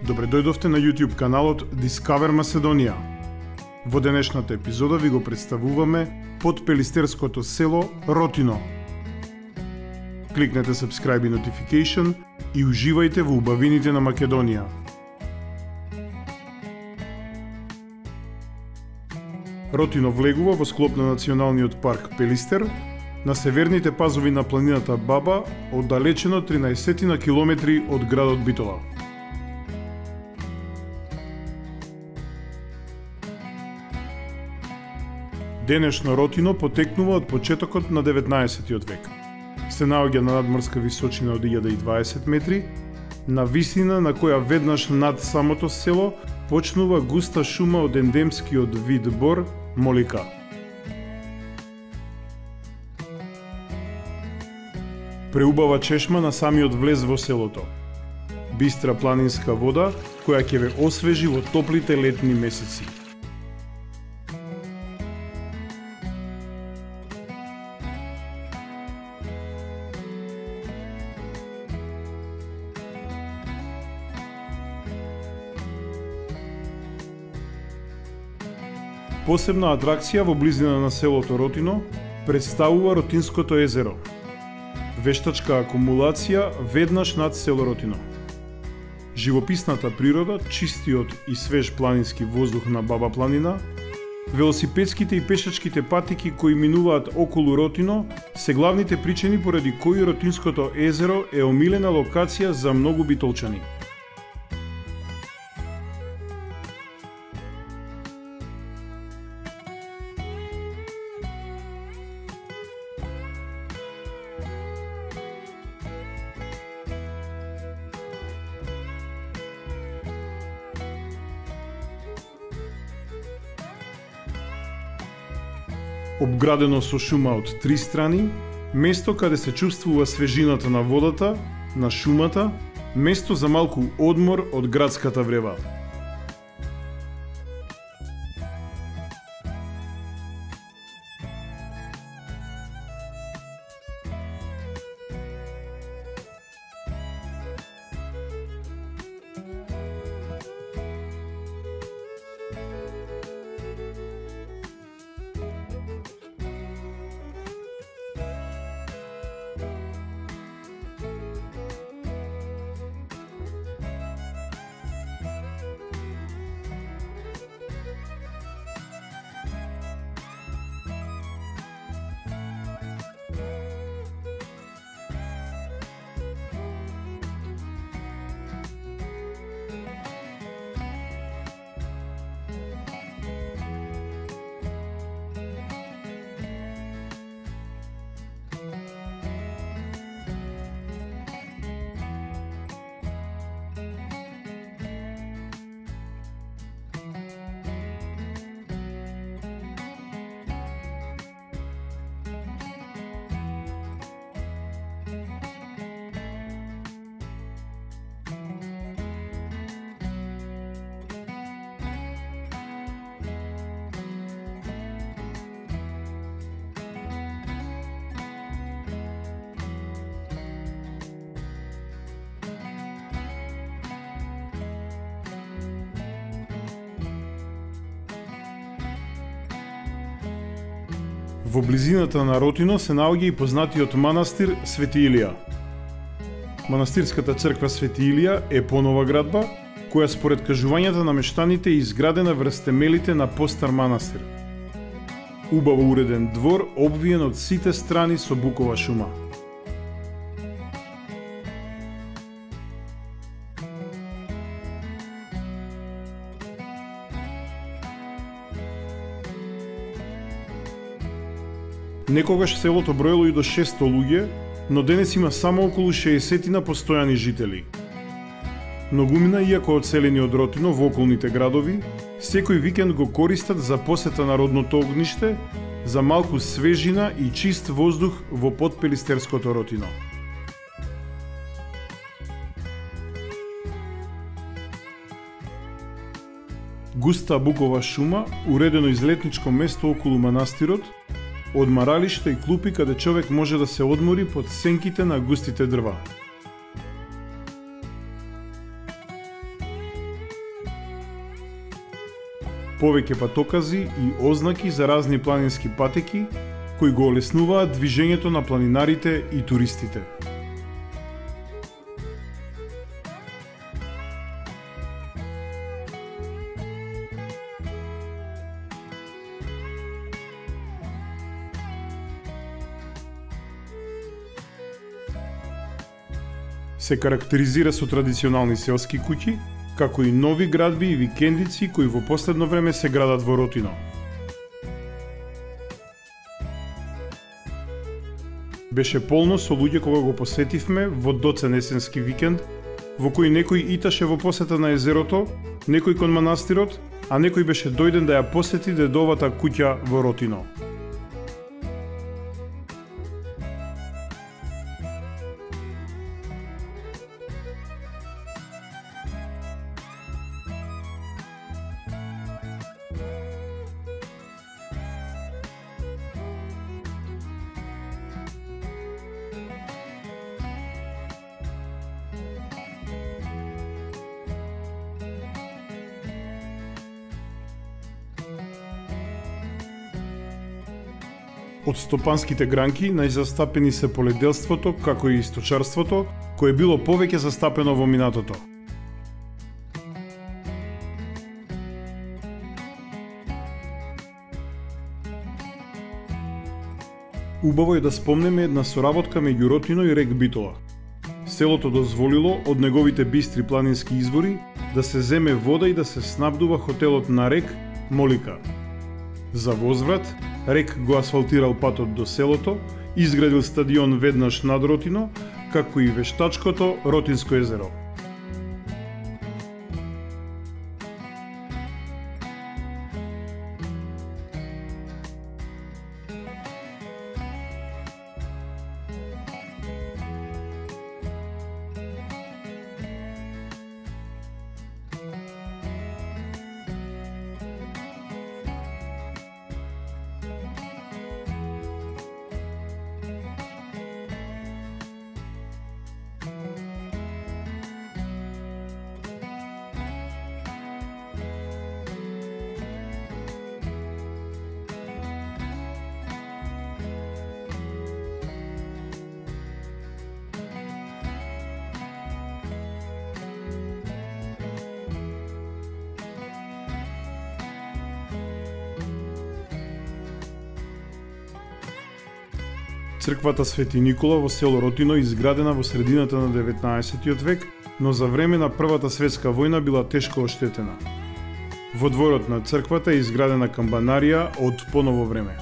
Добре дојдовте на YouTube каналот Discover Macedоnia. Во денешната епизода ви го представуваме подпелистерското село Ротино. Кликнете subscribe и notification и уживајте во убавините на Македонија. Ротино влегува во склоп на Националниот парк Пелистер, на северните пазови на планината Баба, оддалечено 13 на километри од градот Битола. Денешно Ротино потекнува од почетокот на 19 век. Се наоѓа на надморска височина од 1020 метри, на висина на која веднаш над самото село почнува густа шума од ендемскиот вид бор молика. Преубава чешма на самиот влез во селото. Бистра планинска вода која ќе ве освежи во топлите летни месеци. Посебна атракција во близина на селото Ротино представува Ротинското езеро. Вештачка акумулација веднаш над село Ротино. Живописната природа, чистиот и свеж планински воздух на Баба планина, велосипедските и пешачките патики кои минуваат околу Ротино се главните причини поради кои Ротинското езеро е омилена локација за многу битолчани. Обградено со шума од три страни, место каде се чувствува свежината на водата, на шумата, место за малку одмор од градската врева. Во близината на Ротино се наоѓа и познатиот манастир Свети Илија. Манастирската црква Свети Илија е понова градба, која според кажувањата на мештаните е изградена врз темелите на постар манастир. Убаво уреден двор, обвиен од сите страни со букова шума. Некогаш селото броело и до 600 луѓе, но денес има само околу 60 на постојани жители. Многумина, иако одселени од Ротино во околните градови, секој викенд го користат за посета на родното огниште, за малку свежина и чист воздух во подпелистерското Ротино. Густа букова шума, уредено излетничко место околу манастирот, одмаралишта и клупи каде човек може да се одмори под сенките на густите дрва. повеќе патокази и ознаки за разни планински патеки кои го олеснуваат движењето на планинарите и туристите. Се карактеризира со традиционални селски куќи, како и нови градби и викендици кои во последно време се градат во Ротино. Беше полно со луѓе кога го посетивме во доцен есенски викенд, во кој некој иташе во посета на езерото, некој кон манастирот, а некој беше дојден да ја посети дедовата куќа во Ротино. Од стопанските гранки најзастапени се поледелството, како и сточарството, кое било повеќе застапено во минатото. Убаво е да спомнеме една соработка меѓу Ротино и рек Битола. Селото дозволило од неговите бистри планински извори да се земе вода и да се снабдува хотелот на рек Молика. За возврат, рек го асфалтирал патот до селото, изградил стадион веднаш над Ротино, како и вештачкото Ротинско езеро. Црквата Свети Никола во село Ротино изградена во средината на 19 век, но за време на Првата светска војна била тешко оштетена. Во дворот на црквата е изградена камбанарија од поново време.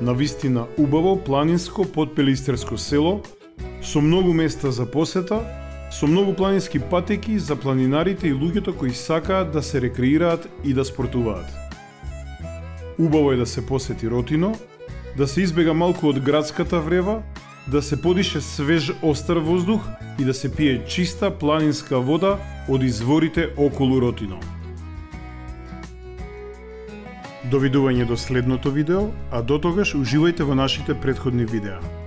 Навистина убаво планинско подпелистерско село, со многу места за посета, со многу планински патеки за планинарите и луѓето кои сакаат да се рекреираат и да спортуваат. Убаво е да се посети Ротино, да се избега малку од градската врева, да се подише свеж остар воздух и да се пие чиста планинска вода од изворите околу Ротино. Довидување до следното видео, а до тогаш уживајте во нашите претходни видеа.